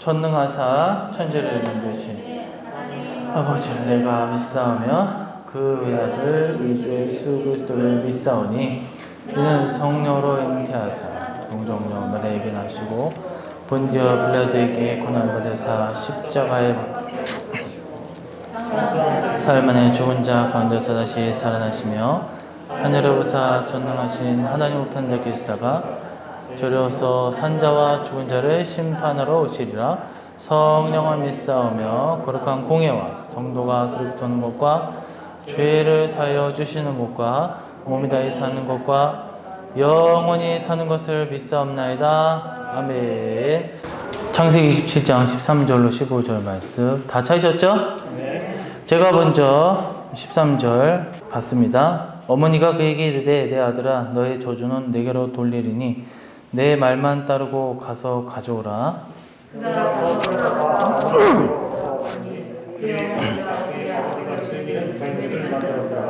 전능하사 천지를 만드신 아버지를 내가 믿사오며 그 외아들 우리 주 예수 그리스도를 믿사오니 이는 성령으로 잉태하사 동정녀 마리아에게 나시고 본디오 빌라도에게 고난받으사 십자가에 사흘 만에 죽은 자 가운데서 다시 살아나시며 하늘에 오르사 전능하신 하나님 우편자 계시다가 저려서 산자와 죽은 자를 심판하러 오시리라. 성령을 믿사오며 거룩한 공예와 성도가 서로 도는 것과 죄를 사하여 주시는 것과 몸이 다해 사는 것과 영원히 사는 것을 믿사옵나이다. 아멘. 창세기 27장 13절로 15절 말씀 다 찾으셨죠? 네. 제가 먼저 13절 봤습니다. 어머니가 그에게 이르되 내 아들아 너의 저주는 내게로 돌리리니 내 말만 따르고 가서 가져오라.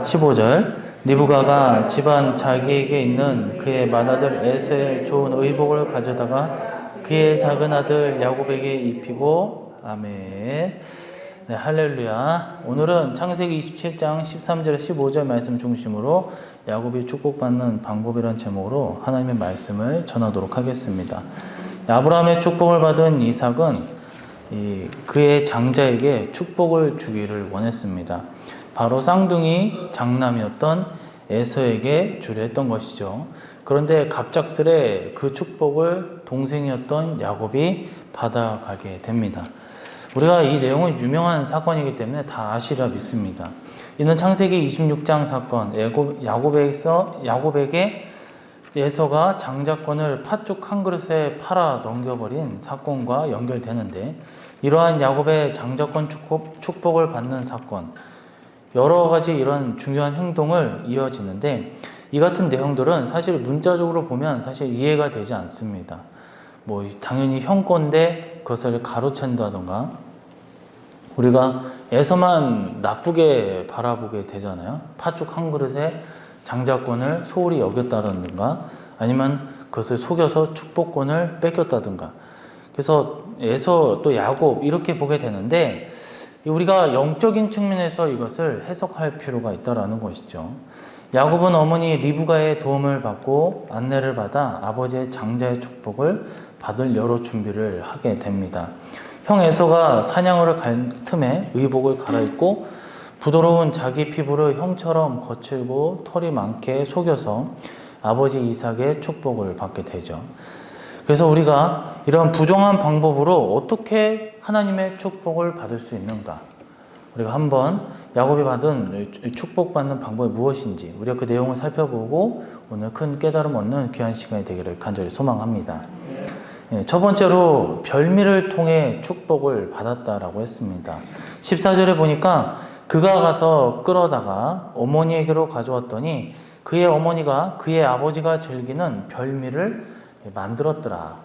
15절 리브가가 집안 자기에게 있는 그의 맏아들 에서의 좋은 의복을 가져다가 그의 작은 아들 야곱에게 입히고 아멘. 네, 할렐루야. 오늘은 창세기 27장 13절 15절 말씀 중심으로 야곱이 축복받는 방법이라는 제목으로 하나님의 말씀을 전하도록 하겠습니다. 아브라함의 축복을 받은 이삭은 그의 장자에게 축복을 주기를 원했습니다. 바로 쌍둥이 장남이었던 에서에게 주려 했던 것이죠. 그런데 갑작스레 그 축복을 동생이었던 야곱이 받아가게 됩니다. 우리가 이 내용은 유명한 사건이기 때문에 다 아시리라 믿습니다. 이는 창세기 26장 사건, 야곱에게 에서가 장자권을 팥죽 한 그릇에 팔아 넘겨버린 사건과 연결되는데, 이러한 야곱의 장자권 축복을 받는 사건, 여러 가지 이런 중요한 행동을 이어지는데, 이 같은 내용들은 사실 문자적으로 보면 사실 이해가 되지 않습니다. 당연히 형 건데 그것을 가로챈다던가, 우리가 에서만 나쁘게 바라보게 되잖아요. 팥죽 한 그릇에 장자권을 소홀히 여겼다든가, 아니면 그것을 속여서 축복권을 뺏겼다든가. 그래서 에서 또 야곱 이렇게 보게 되는데, 우리가 영적인 측면에서 이것을 해석할 필요가 있다라는 것이죠. 야곱은 어머니 리브가의 도움을 받고 안내를 받아 아버지의 장자의 축복을 받을 여러 준비를 하게 됩니다. 형 에서가 사냥으로 갈 틈에 의복을 갈아입고 부드러운 자기 피부를 형처럼 거칠고 털이 많게 속여서 아버지 이삭의 축복을 받게 되죠. 그래서 우리가 이런 부정한 방법으로 어떻게 하나님의 축복을 받을 수 있는가? 우리가 한번 야곱이 받은 축복받는 방법이 무엇인지 우리가 그 내용을 살펴보고 오늘 큰 깨달음 얻는 귀한 시간이 되기를 간절히 소망합니다. 첫 번째로 별미를 통해 축복을 받았다라고 했습니다. 14절에 보니까 그가 가서 끌어다가 어머니에게로 가져왔더니 그의 어머니가 그의 아버지가 즐기는 별미를 만들었더라.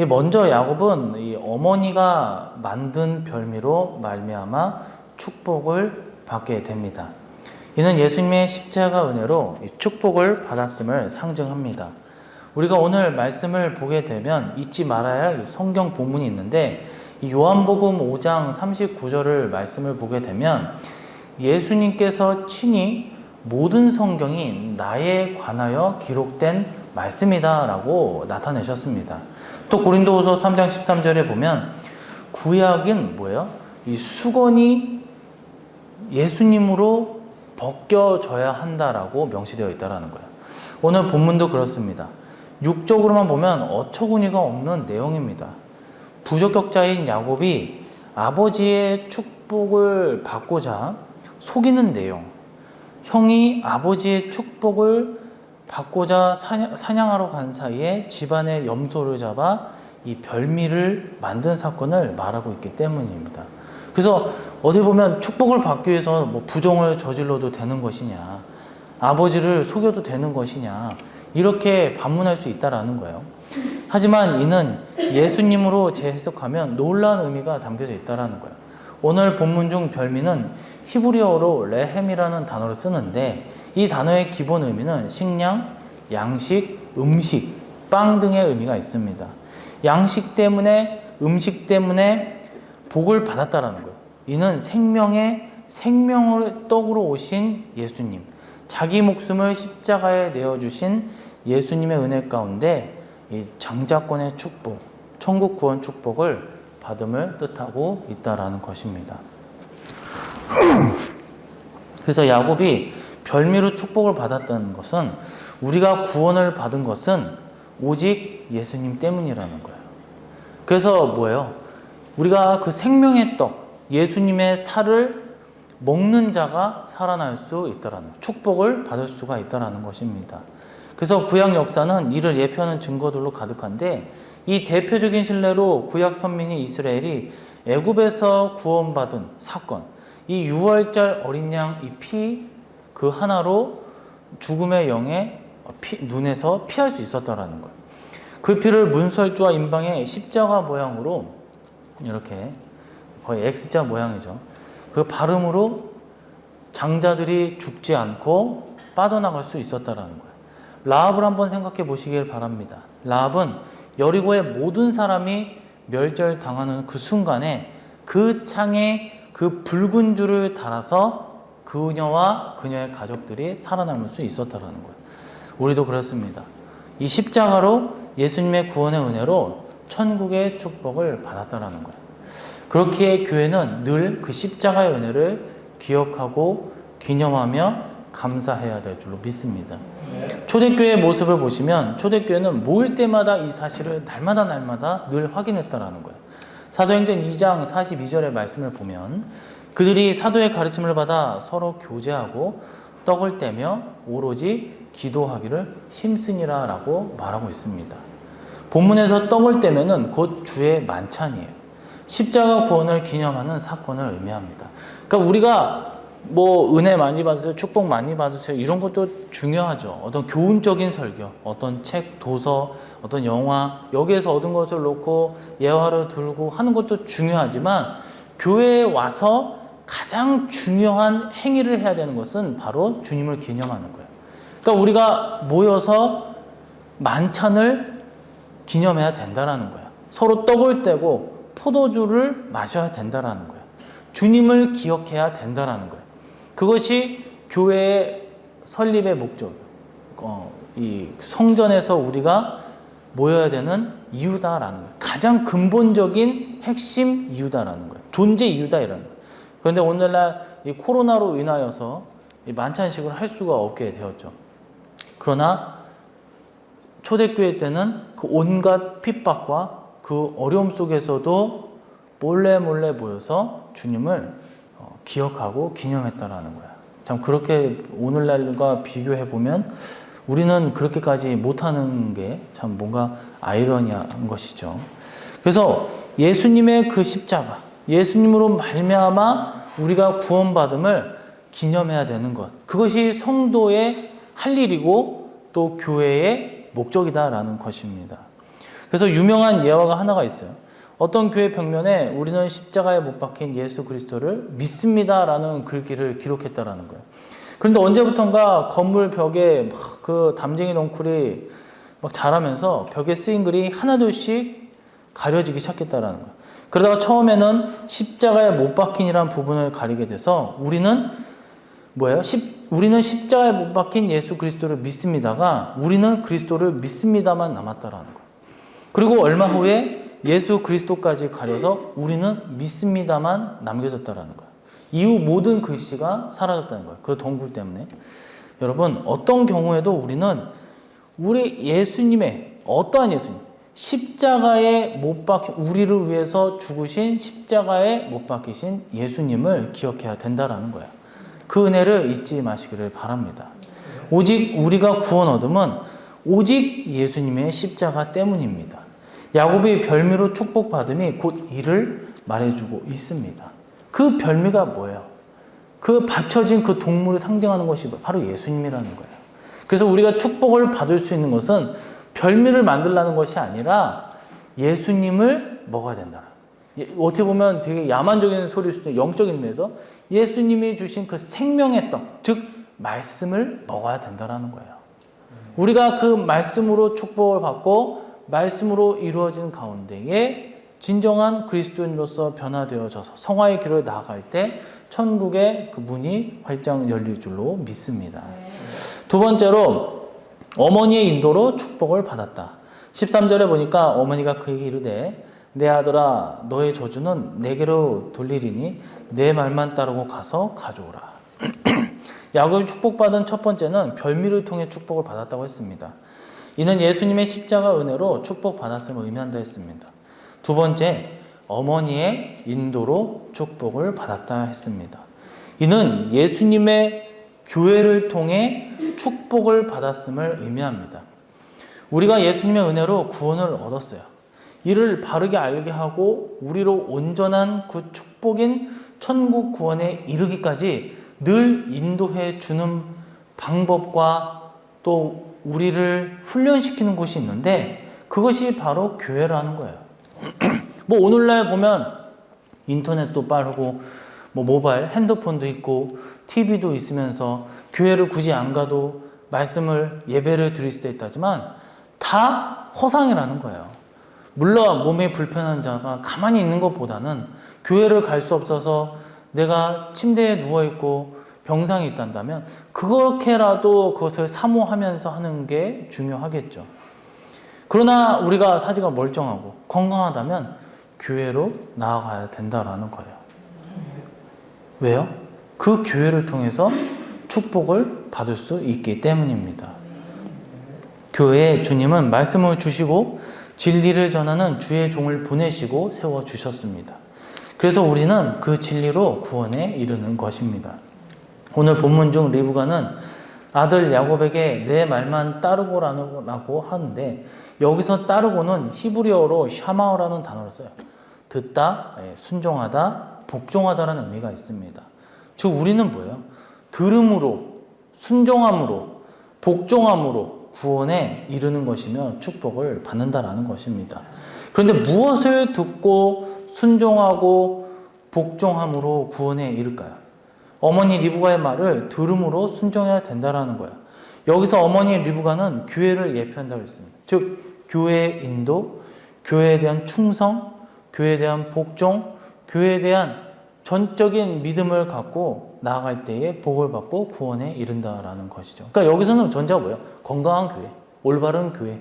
먼저 야곱은 이 어머니가 만든 별미로 말미암아 축복을 받게 됩니다. 이는 예수님의 십자가 은혜로 축복을 받았음을 상징합니다. 우리가 오늘 말씀을 보게 되면 잊지 말아야 할 성경 본문이 있는데, 이 요한복음 5장 39절을 말씀을 보게 되면 예수님께서 친히 모든 성경이 나에 관하여 기록된 말씀이다 라고 나타내셨습니다. 또 고린도후서 3장 13절에 보면 구약은 뭐예요? 이 수건이 예수님으로 벗겨져야 한다라고 명시되어 있다라는 거예요. 오늘 본문도 그렇습니다. 육적으로만 보면 어처구니가 없는 내용입니다. 부적격자인 야곱이 아버지의 축복을 받고자 속이는 내용, 형이 아버지의 축복을 받고자 사냥하러 간 사이에 집안의 염소를 잡아 이 별미를 만든 사건을 말하고 있기 때문입니다. 그래서 어디 보면 축복을 받기 위해서 부정을 저질러도 되는 것이냐, 아버지를 속여도 되는 것이냐, 이렇게 반문할 수 있다라는 거예요. 하지만 이는 예수님으로 재해석하면 놀라운 의미가 담겨져 있다라는 거예요. 오늘 본문 중 별미는 히브리어로 레헴이라는 단어를 쓰는데, 이 단어의 기본 의미는 식량, 양식, 음식, 빵 등의 의미가 있습니다. 양식 때문에 음식 때문에 복을 받았다라는 거예요. 이는 생명을 떡으로 오신 예수님, 자기 목숨을 십자가에 내어주신 예수님의 은혜 가운데 이 장자권의 축복, 천국 구원 축복을 받음을 뜻하고 있다라는 것입니다. 그래서 야곱이 별미로 축복을 받았다는 것은, 우리가 구원을 받은 것은 오직 예수님 때문이라는 거예요. 그래서 뭐예요? 우리가 그 생명의 떡, 예수님의 살을 먹는 자가 살아날 수 있다라는, 축복을 받을 수가 있다라는 것입니다. 그래서 구약 역사는 이를 예표하는 증거들로 가득한데, 이 대표적인 신뢰로 구약 선민인 이스라엘이 애굽에서 구원받은 사건, 이 6월절 어린 양 이 피 그 하나로 죽음의 영의 눈에서 피할 수 있었다라는 거예요. 그 피를 문설주와 임방의 십자가 모양으로 이렇게 거의 X자 모양이죠. 그 발음으로 장자들이 죽지 않고 빠져나갈 수 있었다라는 거예요. 라합을 한번 생각해 보시길 바랍니다. 라합은 여리고의 모든 사람이 멸절당하는 그 순간에 그 창에 그 붉은 줄을 달아서 그녀와 그녀의 가족들이 살아남을 수 있었다라는 거예요. 우리도 그렇습니다. 이 십자가로 예수님의 구원의 은혜로 천국의 축복을 받았다라는 거예요. 그렇기에 교회는 늘 그 십자가의 은혜를 기억하고 기념하며 감사해야 될 줄로 믿습니다. 초대교회의 모습을 보시면 초대교회는 모일 때마다 이 사실을 날마다 늘 확인했다라는 거예요. 사도행전 2장 42절의 말씀을 보면 그들이 사도의 가르침을 받아 서로 교제하고 떡을 떼며 오로지 기도하기를 심쓰니라 라고 말하고 있습니다. 본문에서 떡을 떼면은 곧 주의 만찬이에요. 십자가 구원을 기념하는 사건을 의미합니다. 그러니까 우리가 뭐 은혜 많이 받으세요, 축복 많이 받으세요, 이런 것도 중요하죠. 어떤 교훈적인 설교, 어떤 책, 도서, 어떤 영화, 여기에서 얻은 것을 놓고 예화를 들고 하는 것도 중요하지만, 교회에 와서 가장 중요한 행위를 해야 되는 것은 바로 주님을 기념하는 거예요. 그러니까 우리가 모여서 만찬을 기념해야 된다라는 거예요. 서로 떡을 떼고 포도주를 마셔야 된다라는 거예요. 주님을 기억해야 된다라는 거예요. 그것이 교회의 설립의 목적, 이 성전에서 우리가 모여야 되는 이유다라는 거예요. 가장 근본적인 핵심 이유다라는 거예요. 존재 이유다 이라는 거예요. 그런데 오늘날 이 코로나로 인하여서 이 만찬식을 할 수가 없게 되었죠. 그러나 초대교회 때는 그 온갖 핍박과 그 어려움 속에서도 몰래 모여서 주님을 기억하고 기념했다라는 거야. 참 그렇게 오늘날과 비교해 보면 우리는 그렇게까지 못하는 게 참 뭔가 아이러니한 것이죠. 그래서 예수님의 그 십자가, 예수님으로 말미암아 우리가 구원받음을 기념해야 되는 것, 그것이 성도의 할 일이고 또 교회의 목적이다라는 것입니다. 그래서 유명한 예화가 하나가 있어요. 어떤 교회 벽면에 우리는 십자가에 못 박힌 예수 그리스도를 믿습니다라는 글귀를 기록했다라는 거예요. 그런데 언제부턴가 건물 벽에 막 그 담쟁이 넝쿨이 막 자라면서 벽에 쓰인 글이 하나둘씩 가려지기 시작했다라는 거예요. 그러다가 처음에는 십자가에 못 박힌이라는 부분을 가리게 돼서 우리는 뭐예요? 우리는 십자가에 못 박힌 예수 그리스도를 믿습니다가 우리는 그리스도를 믿습니다만 남았다라는 거예요. 그리고 얼마 후에 예수 그리스도까지 가려서 우리는 믿습니다만 남겨졌다라는 거예요. 이후 모든 글씨가 사라졌다는 거예요. 그 덩굴 때문에. 여러분, 어떤 경우에도 우리는 우리 예수님의, 어떠한 예수님, 십자가에 못 박힌, 우리를 위해서 죽으신 십자가에 못 박히신 예수님을 기억해야 된다라는 거예요. 그 은혜를 잊지 마시기를 바랍니다. 오직 우리가 구원 얻음은 오직 예수님의 십자가 때문입니다. 야곱이 별미로 축복받음이 곧 이를 말해주고 있습니다. 그 별미가 뭐예요? 그 받쳐진 그 동물을 상징하는 것이 바로 예수님이라는 거예요. 그래서 우리가 축복을 받을 수 있는 것은 별미를 만들라는 것이 아니라 예수님을 먹어야 된다. 어떻게 보면 되게 야만적인 소리일 수도 있어요. 영적인 의미에서 예수님이 주신 그 생명의 떡, 즉 말씀을 먹어야 된다는 거예요. 우리가 그 말씀으로 축복을 받고 말씀으로 이루어진 가운데에 진정한 그리스도인으로서 변화되어져서 성화의 길을 나아갈 때 천국의 그 문이 활짝 열릴 줄로 믿습니다. 두 번째로 어머니의 인도로 축복을 받았다. 13절에 보니까 어머니가 그에게 이르되 내 아들아 너의 저주는 내게로 돌리리니 내 말만 따르고 가서 가져오라. 야곱이 축복받은 첫 번째는 별미를 통해 축복을 받았다고 했습니다. 이는 예수님의 십자가 은혜로 축복받았음을 의미한다 했습니다. 두 번째, 어머니의 인도로 축복을 받았다 했습니다. 이는 예수님의 교회를 통해 축복을 받았음을 의미합니다. 우리가 예수님의 은혜로 구원을 얻었어요. 이를 바르게 알게 하고 우리로 온전한 그 축복인 천국 구원에 이르기까지 늘 인도해 주는 방법과 또 우리를 훈련시키는 곳이 있는데 그것이 바로 교회라는 거예요. 뭐 오늘날 보면 인터넷도 빠르고 뭐 모바일 핸드폰도 있고 TV도 있으면서 교회를 굳이 안 가도 말씀을 예배를 드릴 수도 있다지만 다 허상이라는 거예요. 물론 몸에 불편한 자가 가만히 있는 것보다는 교회를 갈 수 없어서 내가 침대에 누워있고 병상이 있단다면 그렇게라도 그것을 사모하면서 하는 게 중요하겠죠. 그러나 우리가 사지가 멀쩡하고 건강하다면 교회로 나아가야 된다라는 거예요. 왜요? 그 교회를 통해서 축복을 받을 수 있기 때문입니다. 교회에 주님은 말씀을 주시고 진리를 전하는 주의 종을 보내시고 세워주셨습니다. 그래서 우리는 그 진리로 구원에 이르는 것입니다. 오늘 본문 중 리브가는 아들 야곱에게 내 말만 따르고라고 하는데 여기서 따르고는 히브리어로 샤마어라는 단어를 써요. 듣다, 순종하다, 복종하다라는 의미가 있습니다. 즉 우리는 뭐예요? 들음으로, 순종함으로, 복종함으로 구원에 이르는 것이며 축복을 받는다라는 것입니다. 그런데 무엇을 듣고 순종하고 복종함으로 구원에 이를까요? 어머니 리브가의 말을 들음으로 순종해야 된다라는 거예요. 여기서 어머니 리브가는 교회를 예표한다고 했습니다. 즉 교회의 인도, 교회에 대한 충성, 교회에 대한 복종, 교회에 대한 전적인 믿음을 갖고 나아갈 때에 복을 받고 구원에 이른다라는 것이죠. 그러니까 여기서는 전제가 뭐예요? 건강한 교회, 올바른 교회,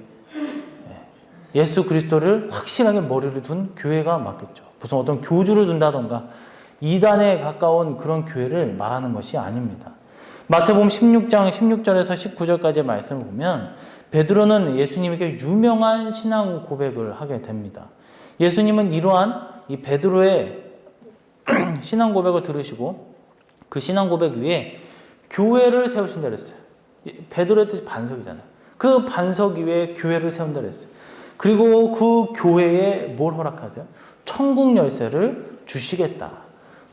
예수 그리스도를 확실하게 머리를 둔 교회가 맞겠죠. 무슨 어떤 교주를 둔다던가 이단에 가까운 그런 교회를 말하는 것이 아닙니다. 마태복음 16장 16절에서 19절까지의 말씀을 보면 베드로는 예수님에게 유명한 신앙 고백을 하게 됩니다. 예수님은 이러한 이 베드로의 신앙 고백을 들으시고 그 신앙 고백 위에 교회를 세우신다 그랬어요. 베드로의 뜻이 반석이잖아요. 그 반석 위에 교회를 세운다 그랬어요. 그리고 그 교회에 뭘 허락하세요? 천국 열쇠를 주시겠다.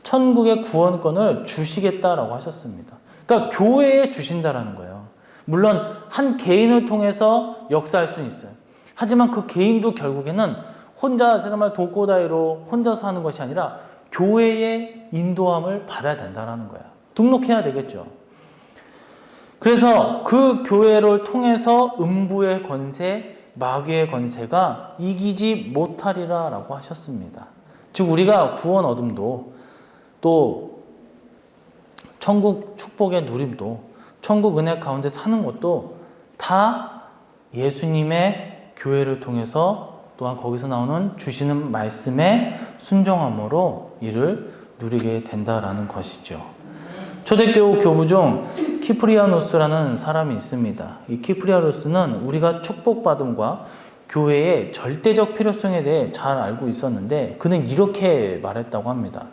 천국의 구원권을 주시겠다라고 하셨습니다. 그러니까 교회에 주신다라는 거예요. 물론 한 개인을 통해서 역사할 수는 있어요. 하지만 그 개인도 결국에는 혼자 세상말 독고다이로 혼자서 하는 것이 아니라 교회의 인도함을 받아야 된다는 거야. 등록해야 되겠죠. 그래서 그 교회를 통해서 음부의 권세, 마귀의 권세가 이기지 못하리라 라고 하셨습니다. 즉 우리가 구원 얻음도 또 천국 축복의 누림도 천국 은혜 가운데 사는 것도 다 예수님의 교회를 통해서 또한 거기서 나오는 주시는 말씀에 순종함으로 이를 누리게 된다라는 것이죠. 초대교회 교부 중 키프리아노스라는 사람이 있습니다. 이 키프리아노스는 우리가 축복받음과 교회의 절대적 필요성에 대해 잘 알고 있었는데 그는 이렇게 말했다고 합니다.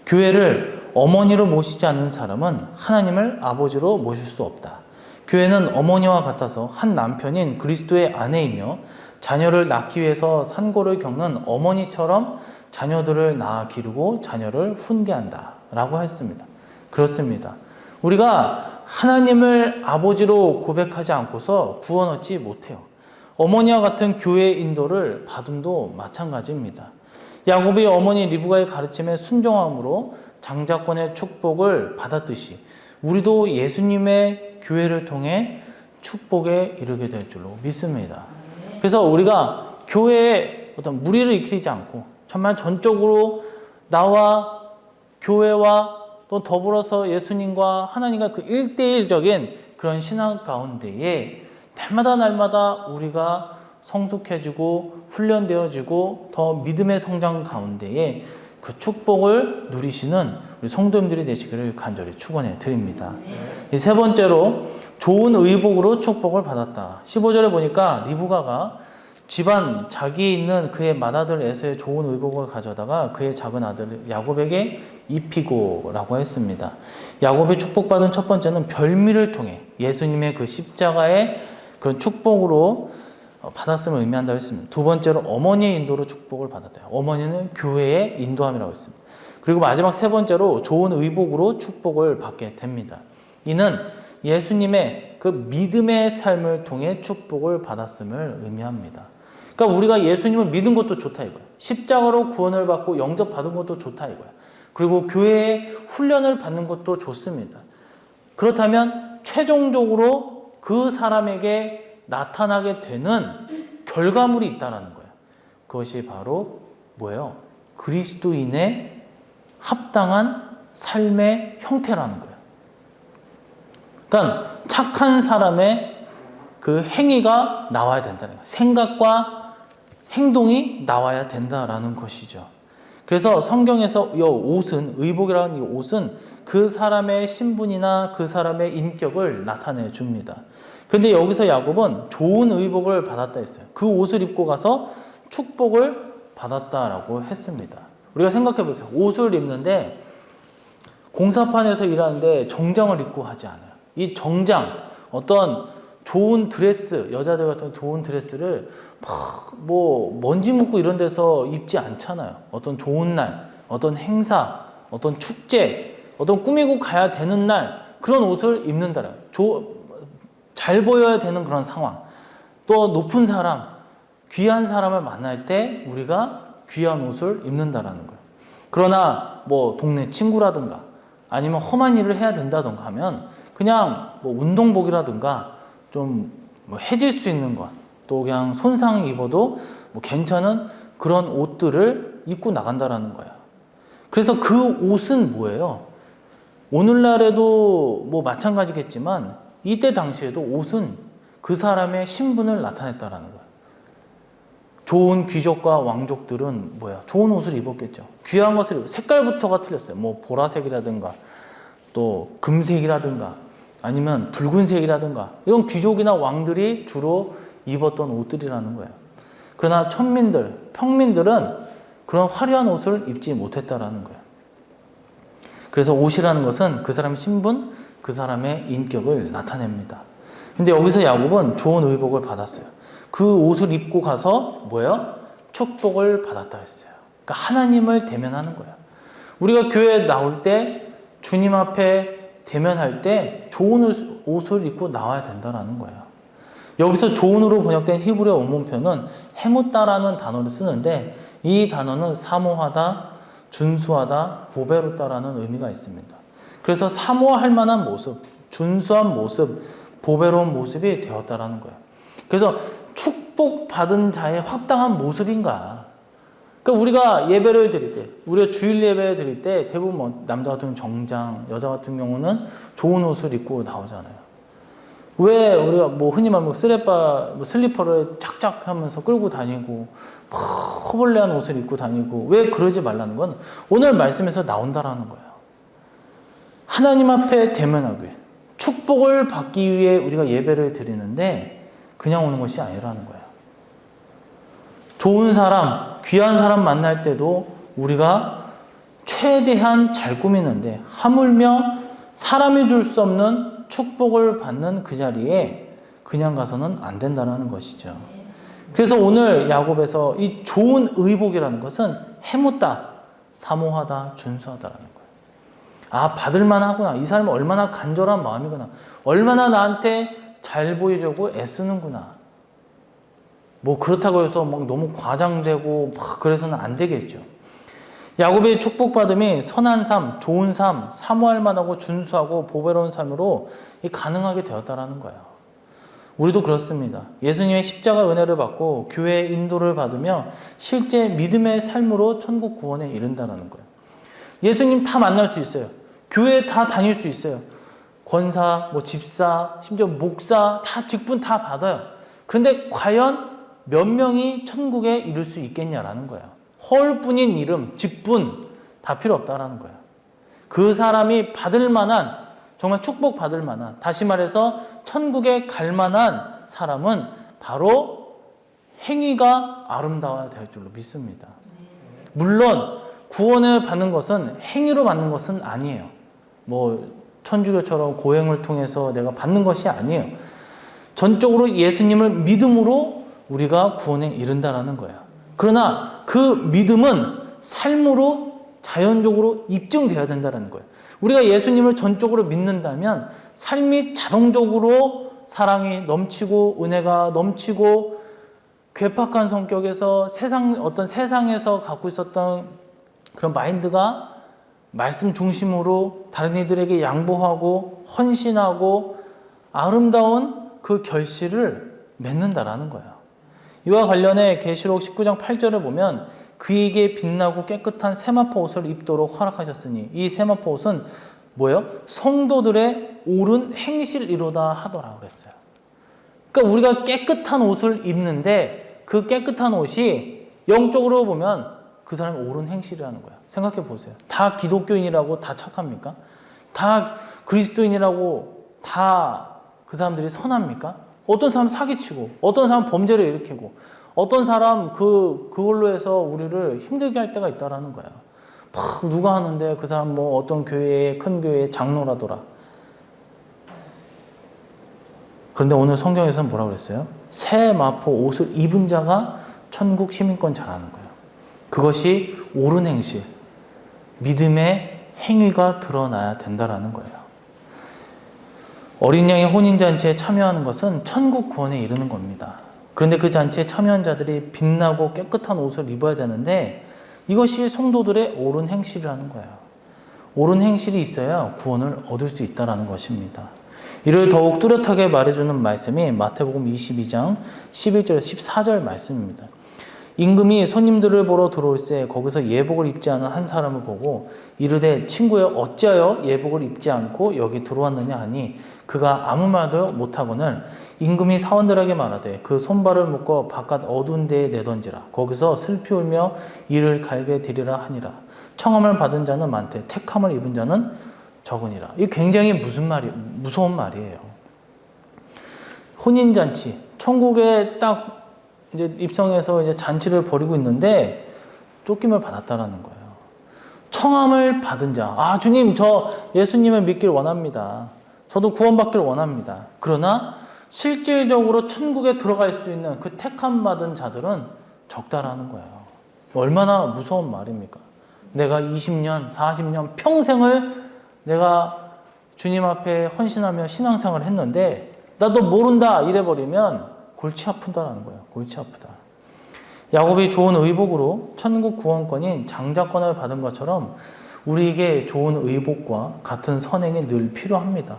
교회를 어머니로 모시지 않는 사람은 하나님을 아버지로 모실 수 없다. 교회는 어머니와 같아서 한 남편인 그리스도의 아내이며 자녀를 낳기 위해서 산고를 겪는 어머니처럼 자녀들을 낳아 기르고 자녀를 훈계한다 라고 했습니다. 그렇습니다. 우리가 하나님을 아버지로 고백하지 않고서 구원 얻지 못해요. 어머니와 같은 교회의 인도를 받음도 마찬가지입니다. 야곱이 어머니 리브가의 가르침에 순종함으로 장자권의 축복을 받았듯이 우리도 예수님의 교회를 통해 축복에 이르게 될 줄로 믿습니다. 그래서 우리가 교회에 어떤 무리를 일으키지 않고 정말 전적으로 나와 교회와 또 더불어서 예수님과 하나님과 그 1대1적인 그런 신앙 가운데에 날마다 우리가 성숙해지고 훈련되어지고 더 믿음의 성장 가운데에 그 축복을 누리시는 우리 성도님들이 되시기를 간절히 축원해 드립니다. 이 세 번째로 좋은 의복으로 축복을 받았다. 15절에 보니까 리브가가 집안 자기 있는 그의 맏아들 에서의 좋은 의복을 가져다가 그의 작은 아들 야곱에게 입히고라고 했습니다. 야곱이 축복받은 첫 번째는 별미를 통해 예수님의 그 십자가의 그런 축복으로 받았음을 의미한다고 했습니다. 두 번째로 어머니의 인도로 축복을 받았다. 어머니는 교회의 인도함이라고 했습니다. 그리고 마지막 세 번째로 좋은 의복으로 축복을 받게 됩니다. 이는 예수님의 그 믿음의 삶을 통해 축복을 받았음을 의미합니다. 그러니까 우리가 예수님을 믿은 것도 좋다 이거야. 십자가로 구원을 받고 영접받은 것도 좋다 이거야. 그리고 교회의 훈련을 받는 것도 좋습니다. 그렇다면 최종적으로 그 사람에게 나타나게 되는 결과물이 있다는 거예요. 그것이 바로 뭐예요? 그리스도인의 합당한 삶의 형태라는 거예요. 그러니까 착한 사람의 그 행위가 나와야 된다는 거예요. 생각과 행동이 나와야 된다라는 것이죠. 그래서 성경에서 이 옷은, 의복이라는 이 옷은 그 사람의 신분이나 그 사람의 인격을 나타내 줍니다. 그런데 여기서 야곱은 좋은 의복을 받았다 했어요. 그 옷을 입고 가서 축복을 받았다라고 했습니다. 우리가 생각해 보세요. 옷을 입는데 공사판에서 일하는데 정장을 입고 하지 않아요. 이 정장, 어떤 좋은 드레스, 여자들 같은 좋은 드레스를 막 먼지 묻고 이런 데서 입지 않잖아요. 어떤 좋은 날, 어떤 행사, 어떤 축제, 어떤 꾸미고 가야 되는 날 그런 옷을 입는다는 잘 보여야 되는 그런 상황. 또 높은 사람, 귀한 사람을 만날 때 우리가 귀한 옷을 입는다라는 거예요. 그러나 동네 친구라든가 아니면 험한 일을 해야 된다든가 하면 그냥 운동복이라든가 좀 해질 수 있는 것, 또 그냥 손상 입어도 괜찮은 그런 옷들을 입고 나간다라는 거야. 그래서 그 옷은 뭐예요? 오늘날에도 마찬가지겠지만 이때 당시에도 옷은 그 사람의 신분을 나타냈다라는 거야. 좋은 귀족과 왕족들은 좋은 옷을 입었겠죠. 귀한 것을 입고 색깔부터가 틀렸어요. 보라색이라든가 또 금색이라든가 아니면 붉은색이라든가 이런 귀족이나 왕들이 주로 입었던 옷들이라는 거예요. 그러나 천민들, 평민들은 그런 화려한 옷을 입지 못했다라는 거예요. 그래서 옷이라는 것은 그 사람의 신분, 그 사람의 인격을 나타냅니다. 근데 여기서 야곱은 좋은 의복을 받았어요. 그 옷을 입고 가서 축복을 받았다 했어요. 그러니까 하나님을 대면하는 거예요. 우리가 교회에 나올 때 주님 앞에 대면할 때 좋은 옷을 입고 나와야 된다라는 거예요. 여기서 좋은으로 번역된 히브리어 원문표는 해무다라는 단어를 쓰는데 이 단어는 사모하다, 준수하다, 보배롭다라는 의미가 있습니다. 그래서 사모할 만한 모습, 준수한 모습, 보배로운 모습이 되었다라는 거예요. 그래서 축복받은 자의 확당한 모습인가? 그러니까 우리가 예배를 드릴 때, 우리가 주일 예배 드릴 때 대부분 남자 같은 경우는 정장, 여자 같은 경우는 좋은 옷을 입고 나오잖아요. 왜 우리가 흔히 말하면 슬리퍼를 착착 하면서 끌고 다니고 허벌레한 옷을 입고 다니고 왜 그러지 말라는 건 오늘 말씀에서 나온다라는 거예요. 하나님 앞에 대면하기 위해 축복을 받기 위해 우리가 예배를 드리는데 그냥 오는 것이 아니라는 거예요. 좋은 사람, 귀한 사람 만날 때도 우리가 최대한 잘 꾸미는데 하물며 사람이 줄 수 없는 축복을 받는 그 자리에 그냥 가서는 안 된다는 것이죠. 그래서 오늘 야곱에서 이 좋은 의복이라는 것은 해묻다, 사모하다, 준수하다라는 거예요. 받을만 하구나. 이 사람은 얼마나 간절한 마음이구나. 얼마나 나한테 잘 보이려고 애쓰는구나. 그렇다고 해서 너무 과장되고 그래서는 안 되겠죠. 야곱의 축복받음이 선한 삶, 좋은 삶, 사모할 만하고 준수하고 보배로운 삶으로 가능하게 되었다라는 거예요. 우리도 그렇습니다. 예수님의 십자가 은혜를 받고 교회의 인도를 받으며 실제 믿음의 삶으로 천국 구원에 이른다는 거예요. 예수님 다 만날 수 있어요. 교회 다 다닐 수 있어요. 권사, 집사, 심지어 목사 다 직분 다 받아요. 그런데 과연 몇 명이 천국에 이를 수 있겠냐라는 거예요. 허울뿐인 이름, 직분 다 필요 없다라는 거예요. 그 사람이 받을 만한, 정말 축복받을 만한, 다시 말해서 천국에 갈 만한 사람은 바로 행위가 아름다워야 될 줄로 믿습니다. 물론 구원을 받는 것은 행위로 받는 것은 아니에요. 천주교처럼 고행을 통해서 내가 받는 것이 아니에요. 전적으로 예수님을 믿음으로 우리가 구원에 이른다라는 거예요. 그러나 그 믿음은 삶으로 자연적으로 입증되어야 된다는 거예요. 우리가 예수님을 전적으로 믿는다면 삶이 자동적으로 사랑이 넘치고 은혜가 넘치고 괴팍한 성격에서 어떤 세상에서 갖고 있었던 그런 마인드가 말씀 중심으로 다른 이들에게 양보하고 헌신하고 아름다운 그 결실을 맺는다라는 거예요. 이와 관련해 계시록 19장 8절을 보면 그에게 빛나고 깨끗한 세마포 옷을 입도록 허락하셨으니 이 세마포 옷은 뭐예요? 성도들의 옳은 행실이로다 하더라 그랬어요. 그러니까 우리가 깨끗한 옷을 입는데 그 깨끗한 옷이 영적으로 보면 그 사람이 옳은 행실이라는 거야. 생각해 보세요. 다 기독교인이라고 다 착합니까? 다 그리스도인이라고 다 그 사람들이 선합니까? 어떤 사람 사기치고, 어떤 사람 범죄를 일으키고, 어떤 사람 그걸로 해서 우리를 힘들게 할 때가 있다라는 거야. 누가 하는데 그 사람 어떤 큰 교회의 장로라더라. 그런데 오늘 성경에서는 뭐라고 그랬어요? 새 마포 옷을 입은 자가 천국 시민권 잘하는 거예요. 그것이 옳은 행실, 믿음의 행위가 드러나야 된다라는 거예요. 어린 양의 혼인잔치에 참여하는 것은 천국 구원에 이르는 겁니다. 그런데 그 잔치에 참여한 자들이 빛나고 깨끗한 옷을 입어야 되는데 이것이 성도들의 옳은 행실이라는 거예요. 옳은 행실이 있어야 구원을 얻을 수 있다는 것입니다. 이를 더욱 뚜렷하게 말해주는 말씀이 마태복음 22장 11절 14절 말씀입니다. 임금이 손님들을 보러 들어올새 거기서 예복을 입지 않은 한 사람을 보고 이르되 친구여 어찌하여 예복을 입지 않고 여기 들어왔느냐 하니 그가 아무 말도 못하거늘 임금이 사원들에게 말하되 그 손발을 묶어 바깥 어두운 데에 내던지라. 거기서 슬피 울며 이를 갈게 되리라 하니라. 청함을 받은 자는 많되 택함을 입은 자는 적으니라. 이게 굉장히 무서운 말이에요. 혼인잔치, 천국에 딱 이제 입성해서 이제 잔치를 벌이고 있는데 쫓김을 받았다라는 거예요. 청함을 받은 자, 주님 저 예수님을 믿길 원합니다. 저도 구원받길 원합니다. 그러나 실질적으로 천국에 들어갈 수 있는 그 택함 받은 자들은 적다라는 거예요. 얼마나 무서운 말입니까? 내가 20년, 40년 평생을 내가 주님 앞에 헌신하며 신앙생활을 했는데 나도 모른다 이래버리면 골치 아프다라는 거예요. 골치 아프다. 야곱이 좋은 의복으로 천국 구원권인 장자권을 받은 것처럼 우리에게 좋은 의복과 같은 선행이 늘 필요합니다.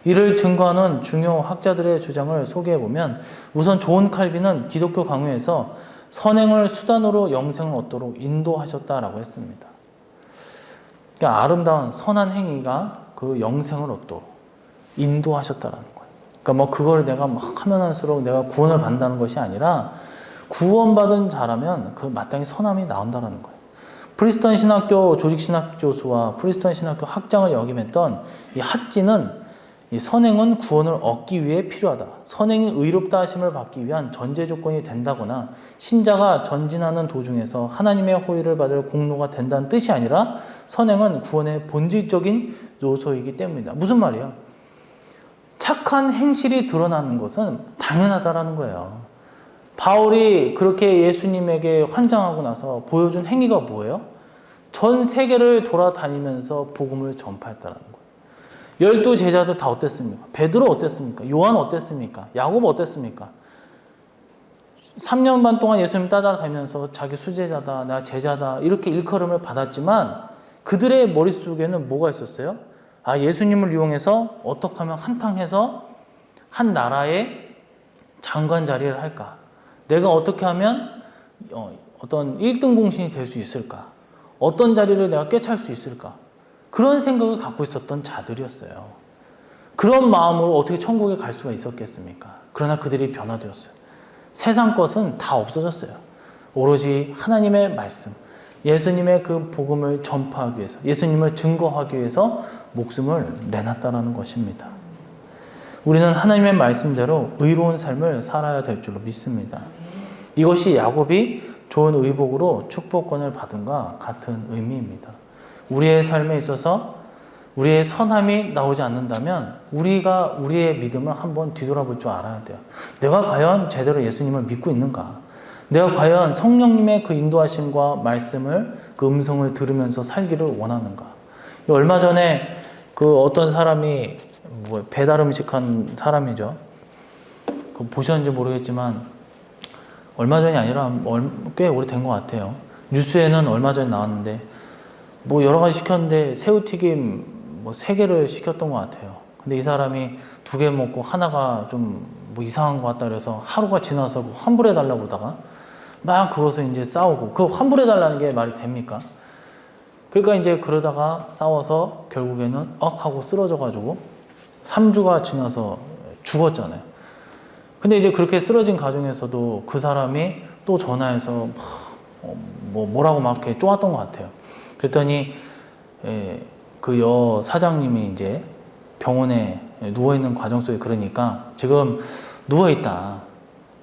이를 증거하는 중요 학자들의 주장을 소개해보면 우선 존 칼빈은 기독교 강요에서 선행을 수단으로 영생을 얻도록 인도하셨다라고 했습니다. 그러니까 아름다운 선한 행위가 그 영생을 얻도록 인도하셨다라는 거예요. 그러니까 그걸 내가 하면 할수록 내가 구원을 받는다는 것이 아니라 구원받은 자라면 그 마땅히 선함이 나온다는 거예요. 프리스턴 신학교 조직신학 교수와 프리스턴 신학교 학장을 역임했던 이 핫지는 이 선행은 구원을 얻기 위해 필요하다. 선행이 의롭다 하심을 받기 위한 전제 조건이 된다거나 신자가 전진하는 도중에서 하나님의 호의를 받을 공로가 된다는 뜻이 아니라 선행은 구원의 본질적인 요소이기 때문이다. 무슨 말이야? 착한 행실이 드러나는 것은 당연하다라는 거예요. 바울이 그렇게 예수님에게 환장하고 나서 보여준 행위가 뭐예요? 전 세계를 돌아다니면서 복음을 전파했다는 거예요. 12 제자들 다 어땠습니까? 베드로 어땠습니까? 요한 어땠습니까? 야곱 어땠습니까? 3년 반 동안 예수님 따라다니면서 자기 수제자다, 나 제자다 이렇게 일컬음을 받았지만 그들의 머릿속에는 뭐가 있었어요? 예수님을 이용해서 어떻게 하면 한탕해서 한 나라의 장관 자리를 할까? 내가 어떻게 하면 어떤 1등 공신이 될 수 있을까? 어떤 자리를 내가 꿰찰 수 있을까? 그런 생각을 갖고 있었던 자들이었어요. 그런 마음으로 어떻게 천국에 갈 수가 있었겠습니까? 그러나 그들이 변화되었어요. 세상 것은 다 없어졌어요. 오로지 하나님의 말씀, 예수님의 그 복음을 전파하기 위해서, 예수님을 증거하기 위해서 목숨을 내놨다라는 것입니다. 우리는 하나님의 말씀대로 의로운 삶을 살아야 될 줄로 믿습니다. 이것이 야곱이 좋은 의복으로 축복권을 받은과 같은 의미입니다. 우리의 삶에 있어서 우리의 선함이 나오지 않는다면 우리가 우리의 믿음을 한번 뒤돌아볼 줄 알아야 돼요. 내가 과연 제대로 예수님을 믿고 있는가? 내가 과연 성령님의 그 인도하심과 말씀을, 그 음성을 들으면서 살기를 원하는가? 얼마 전에 그 어떤 사람이 배달 음식한 사람이죠. 보셨는지 모르겠지만 얼마 전이 아니라 꽤 오래된 것 같아요. 뉴스에는 얼마 전에 나왔는데 여러 가지 시켰는데 새우튀김 3개를 시켰던 것 같아요. 근데 이 사람이 2개 먹고 하나가 좀 이상한 것 같다 그래서 하루가 지나서 환불해달라고 그러다가 막 그것을 이제 싸우고, 그 환불해달라는 게 말이 됩니까? 그러니까 이제 그러다가 싸워서 결국에는 하고 쓰러져가지고 3주가 지나서 죽었잖아요. 근데 이제 그렇게 쓰러진 가정에서도 그 사람이 또 전화해서 뭐라고 막 이렇게 쪼았던 것 같아요. 그랬더니 그 여 사장님이 이제 병원에 누워있는 과정 속에 그러니까 지금 누워있다.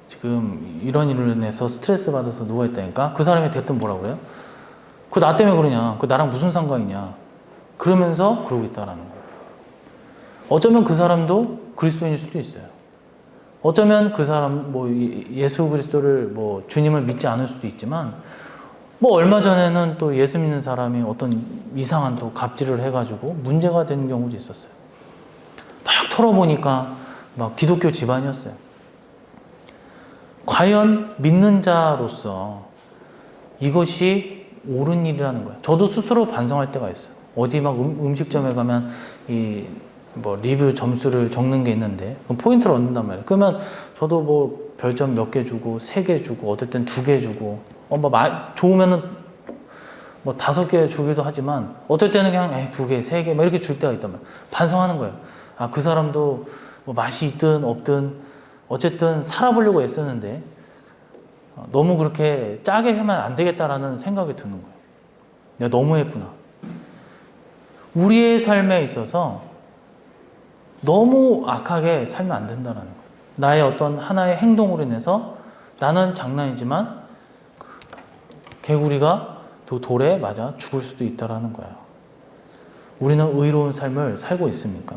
지금 이런 일로 인해서 스트레스 받아서 누워있다니까. 그 사람이 대뜸 뭐라고 해요? 그거 나 때문에 그러냐? 그거 나랑 무슨 상관이냐? 그러면서 그러고 있다라는 거예요. 어쩌면 그 사람도 그리스도인일 수도 있어요. 어쩌면 그 사람 예수 그리스도를 주님을 믿지 않을 수도 있지만 얼마 전에는 또 예수 믿는 사람이 어떤 이상한 또 갑질을 해가지고 문제가 되는 경우도 있었어요. 막 털어보니까 막 기독교 집안이었어요. 과연 믿는 자로서 이것이 옳은 일이라는 거예요. 저도 스스로 반성할 때가 있어요. 어디 막 음식점에 가면 리뷰 점수를 적는 게 있는데 포인트를 얻는단 말이에요. 그러면 저도 별점 몇 개 주고 3개 주고 어떨 땐 2개 주고 좋으면은 5개 주기도 하지만 어떨 때는 그냥 2개, 3개 이렇게 줄 때가 있단 말이에요. 반성하는 거예요. 그 사람도 맛이 있든 없든 어쨌든 살아보려고 애쓰는데 너무 그렇게 짜게 하면 안 되겠다라는 생각이 드는 거예요. 내가 너무했구나. 우리의 삶에 있어서 너무 악하게 살면 안 된다는 거예요. 나의 어떤 하나의 행동으로 인해서 나는 장난이지만 개구리가 돌에 맞아 죽을 수도 있다는 거예요. 우리는 의로운 삶을 살고 있습니까?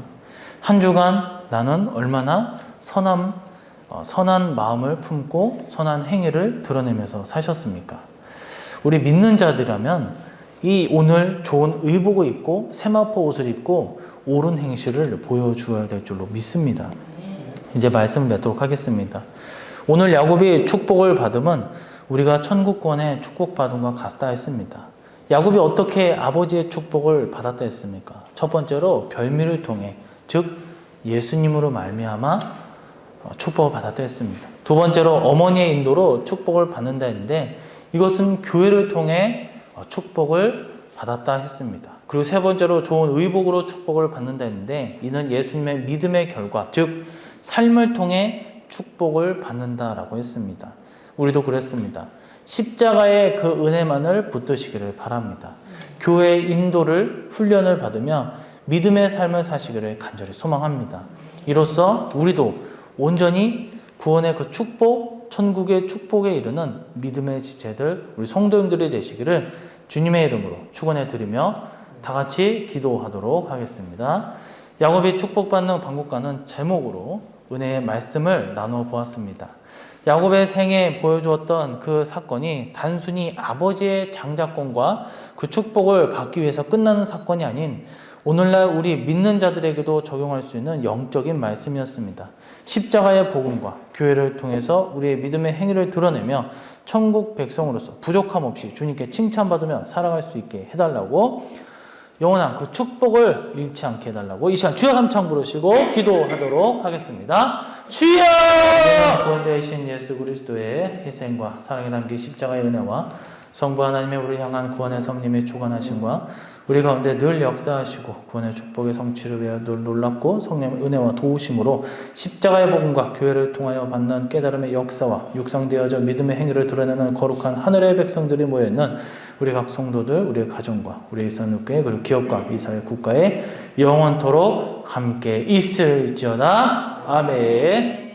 한 주간 나는 얼마나 선한 마음을 품고 선한 행위를 드러내면서 사셨습니까? 우리 믿는 자들이라면 이 오늘 좋은 의복을 입고 세마포 옷을 입고 옳은 행실을 보여주어야 될 줄로 믿습니다. 이제 말씀을 맺도록 하겠습니다. 오늘 야곱이 축복을 받음은 우리가 천국권에 축복받음과 같다 했습니다. 야곱이 어떻게 아버지의 축복을 받았다 했습니까? 첫 번째로 별미를 통해, 즉 예수님으로 말미암아 축복을 받았다 했습니다. 두 번째로 어머니의 인도로 축복을 받는다 했는데 이것은 교회를 통해 축복을 받았다 했습니다. 그리고 세 번째로 좋은 의복으로 축복을 받는다 했는데 이는 예수님의 믿음의 결과, 즉 삶을 통해 축복을 받는다라고 했습니다. 우리도 그랬습니다. 십자가의 그 은혜만을 붙드시기를 바랍니다. 교회의 인도를 훈련을 받으며 믿음의 삶을 사시기를 간절히 소망합니다. 이로써 우리도 온전히 구원의 그 축복, 천국의 축복에 이르는 믿음의 지체들, 우리 성도님들이 되시기를 주님의 이름으로 축원해 드리며 다 같이 기도하도록 하겠습니다. 야곱이 축복받는 방국가는 제목으로 은혜의 말씀을 나눠 보았습니다. 야곱의 생에 보여주었던 그 사건이 단순히 아버지의 장자권과 그 축복을 받기 위해서 끝나는 사건이 아닌 오늘날 우리 믿는 자들에게도 적용할 수 있는 영적인 말씀이었습니다. 십자가의 복음과 교회를 통해서 우리의 믿음의 행위를 드러내며 천국 백성으로서 부족함 없이 주님께 칭찬받으며 살아갈 수 있게 해달라고, 영원한 그 축복을 잃지 않게 해달라고 이 시간 주여 함창 부르시고 기도하도록 하겠습니다. 주여! 구원자이신 예수 그리스도의 희생과 사랑에 담긴 십자가의 은혜와 성부 하나님의 우리를 향한 구원의 성님의 주관하심과 우리 가운데 늘 역사하시고 구원의 축복의 성취를 위하여 늘 놀랍고 성령의 은혜와 도우심으로 십자가의 복음과 교회를 통하여 받는 깨달음의 역사와 육성되어져 믿음의 행위를 드러내는 거룩한 하늘의 백성들이 모여있는 우리 각 성도들, 우리의 가정과 우리의 선교회 그리고 기업과 이 사회 국가에 영원토록 함께 있을지어다. 아멘.